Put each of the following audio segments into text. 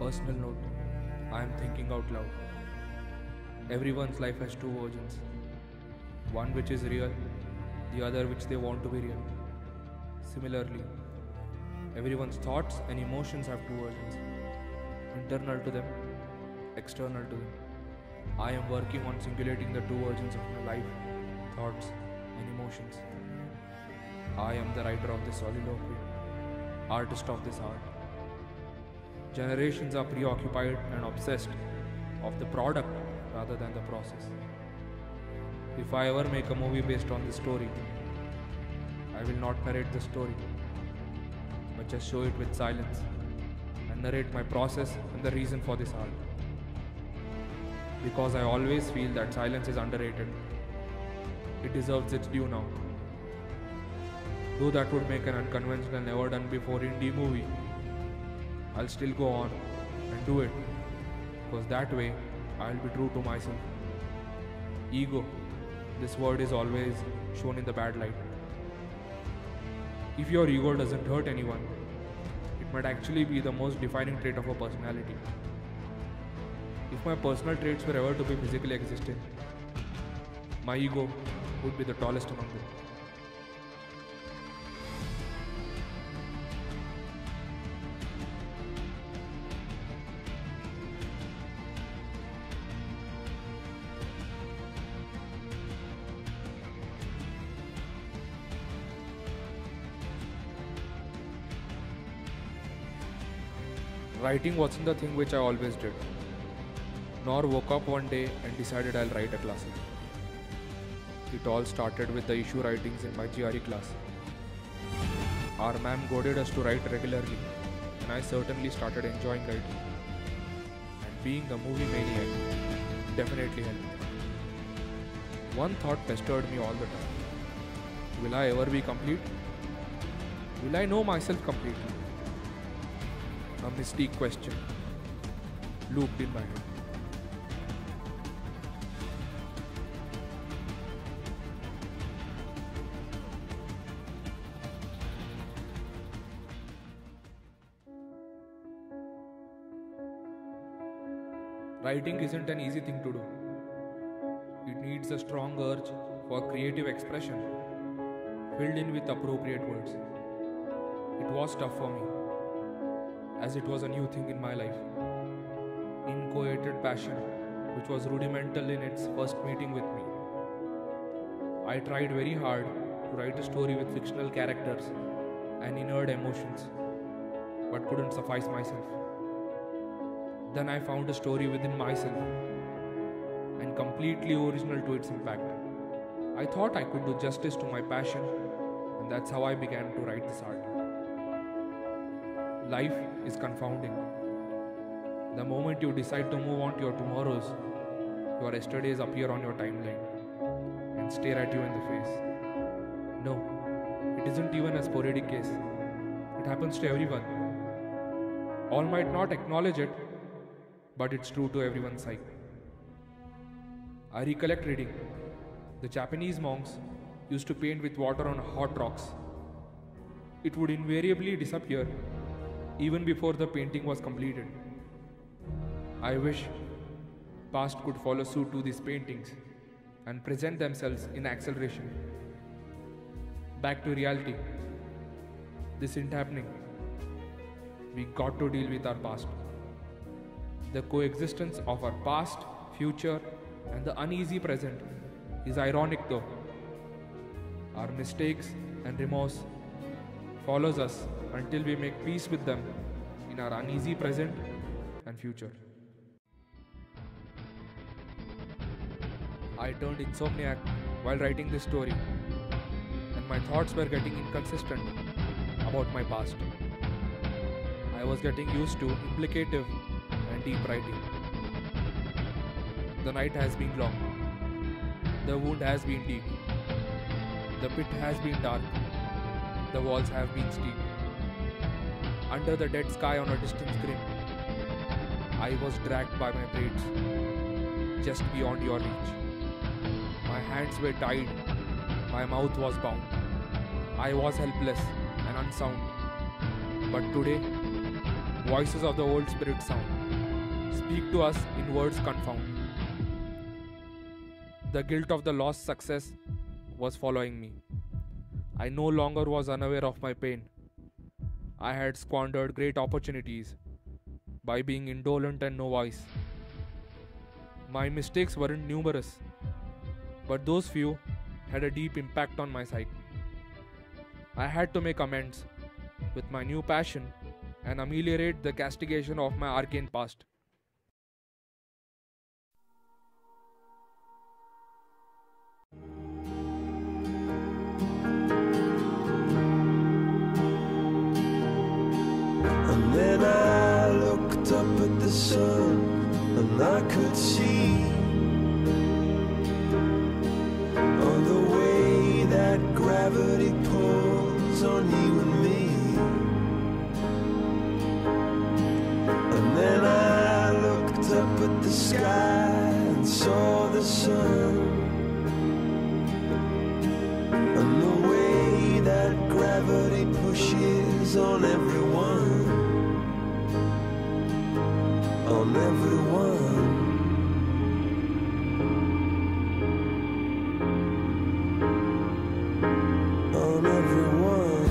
Personal note, I am thinking out loud. Everyone's life has two versions. One which is real, the other which they want to be real. Similarly, everyone's thoughts and emotions have two versions. Internal to them, external to them. I am working on singulating the two versions of my life, thoughts and emotions. I am the writer of this soliloquy, artist of this art. Generations are preoccupied and obsessed of the product rather than the process. If I ever make a movie based on this story, I will not narrate the story, but just show it with silence and narrate my process and the reason for this art. Because I always feel that silence is underrated. It deserves its due now. Though that would make an unconventional, never done before indie movie, I'll still go on and do it, because that way I'll be true to myself. Ego, this word is always shown in the bad light. If your ego doesn't hurt anyone, it might actually be the most defining trait of a personality. If my personal traits were ever to be physically existent, my ego would be the tallest among them. Writing wasn't the thing which I always did. Noir woke up one day and decided I'll write a classic. It all started with the issue writings in my GRE class. Our ma'am goaded us to write regularly, and I certainly started enjoying writing. And being a movie maniac definitely helped. One thought pestered me all the time. Will I ever be complete? Will I know myself completely? A mystique question looped in my head. Writing isn't an easy thing to do. It needs a strong urge for creative expression, filled in with appropriate words. It was tough for me, as it was a new thing in my life. Inchoated passion, which was rudimental in its first meeting with me. I tried very hard to write a story with fictional characters and inert emotions, but couldn't suffice myself. Then I found a story within myself, and completely original to its impact. I thought I could do justice to my passion, and that's how I began to write this art. Life is confounding. The moment you decide to move on to your tomorrows, your yesterdays appear on your timeline and stare at you in the face. No, it isn't even a sporadic case. It happens to everyone. All might not acknowledge it, but it's true to everyone's psyche. I recollect reading, the Japanese monks used to paint with water on hot rocks. It would invariably disappear even before the painting was completed. I wish past could follow suit to these paintings and present themselves in acceleration. Back to reality. This isn't happening. We got to deal with our past. The coexistence of our past, future, and the uneasy present is ironic though. Our mistakes and remorse follows us until we make peace with them in our uneasy present and future. I turned insomniac while writing this story, and my thoughts were getting inconsistent about my past. I was getting used to implicative and deep writing. The night has been long. The wound has been deep. The pit has been dark. The walls have been steep. Under the dead sky on a distant grim, I was dragged by my braids, just beyond your reach. My hands were tied, my mouth was bound. I was helpless and unsound. But today, Voices of the old spirit sound. Speak to us in words confound. The guilt of the lost success was following me. I no longer was unaware of my pain. I had squandered great opportunities by being indolent and no voice. My mistakes weren't numerous, but those few had a deep impact on my psyche. I had to make amends with my new passion and ameliorate the castigation of my arcane past. And then I looked up at the sun, and I could see all the way that gravity pulls on you and me. And then I looked up at the sky and saw the sun, and the way that gravity pushes on everyone. On everyone. On everyone.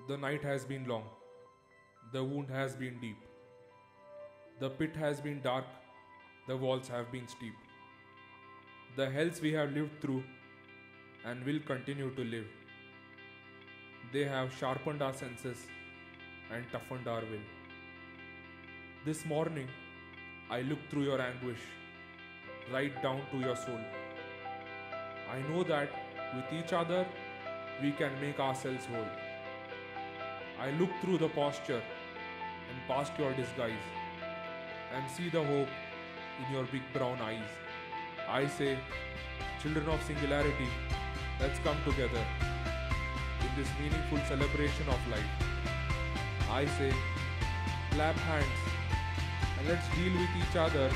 The night has been long. The wound has been deep. The pit has been dark. The walls have been steep. The hells we have lived through and will continue to live. They have sharpened our senses and toughened our will. This morning, I look through your anguish, right down to your soul. I know that with each other, we can make ourselves whole. I look through the posture and past your disguise and see the hope in your big brown eyes. I say, children of Singularity, let's come together in this meaningful celebration of life. I say, clap hands and let's deal with each other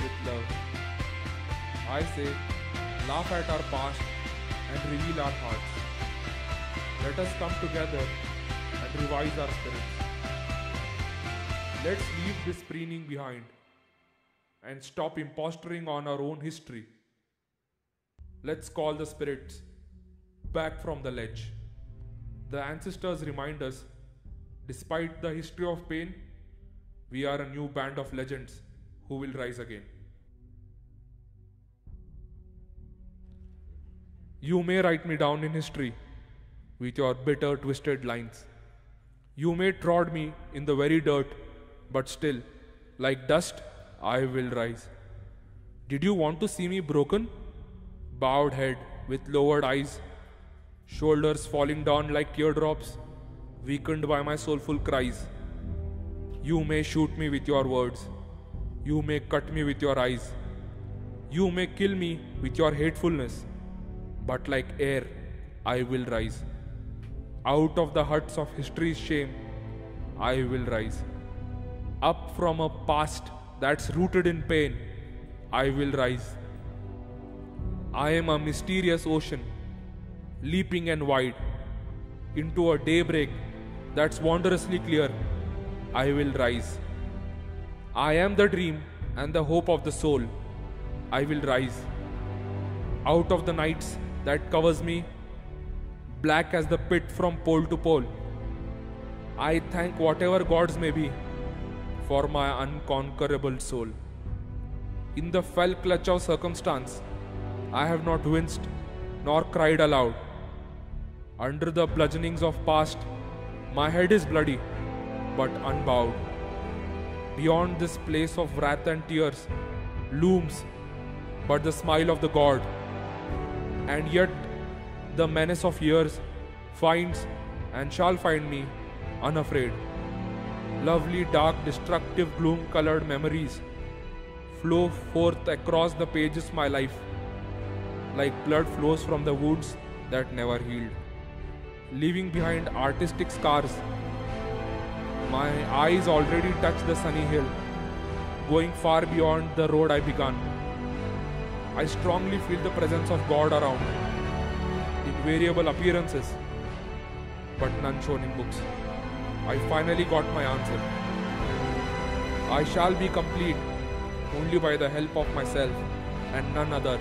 with love. I say, laugh at our past and reveal our hearts. Let us come together and revise our spirits. Let's leave this preening behind and stop imposturing on our own history. Let's call the spirits back from the ledge. The ancestors remind us, despite the history of pain, we are a new band of legends who will rise again. You may write me down in history with your bitter, twisted lines. You may trod me in the very dirt, but still, like dust, I will rise. Did you want to see me broken? Bowed head with lowered eyes, shoulders falling down like teardrops, weakened by my soulful cries. You may shoot me with your words. You may cut me with your eyes. You may kill me with your hatefulness, but like air, I will rise. Out of the huts of history's shame, I will rise. Up from a past that's rooted in pain, I will rise. I am a mysterious ocean, leaping and wide, into a daybreak that's wondrously clear. I will rise. I am the dream and the hope of the soul. I will rise. Out of the nights that covers me, black as the pit from pole to pole, I thank whatever gods may be for my unconquerable soul. In the fell clutch of circumstance, I have not winced nor cried aloud. Under the bludgeonings of past, my head is bloody, but unbowed. Beyond this place of wrath and tears looms but the smile of the god. And yet the menace of years finds and shall find me unafraid. Lovely, dark, destructive, gloom-colored memories flow forth across the pages my life, like blood flows from the wounds that never healed, leaving behind artistic scars. My eyes already touch the sunny hill, going far beyond the road I began. I strongly feel the presence of God around, in variable appearances, but none shown in books. I finally got my answer. I shall be complete only by the help of myself and none others.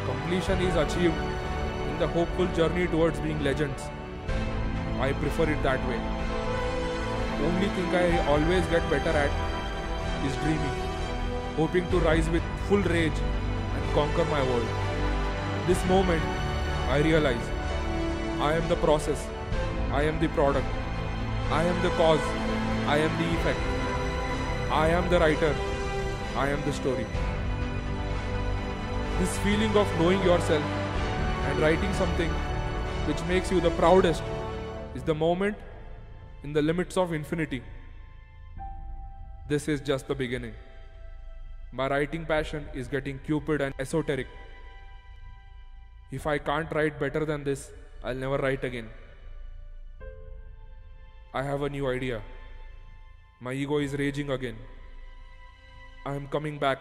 Completion is achieved in the hopeful journey towards being legends. I prefer it that way. Only thing I always get better at is dreaming, hoping to rise with full rage and conquer my world. This moment, I realize I am the process, I am the product, I am the cause, I am the effect, I am the writer, I am the story. This feeling of knowing yourself and writing something which makes you the proudest is the moment in the limits of infinity. This is just the beginning. My writing passion is getting cupid and esoteric. If I can't write better than this, I'll never write again. I have a new idea. My ego is raging again. I am coming back,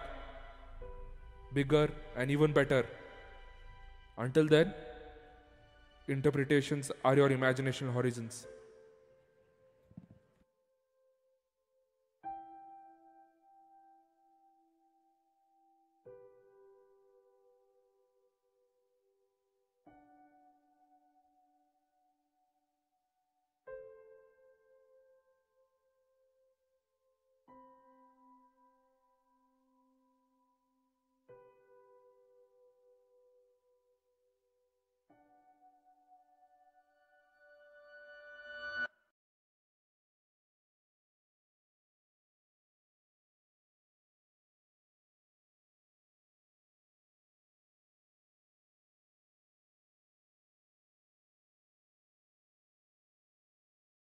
bigger and even better. Until then, interpretations are your imagination horizons.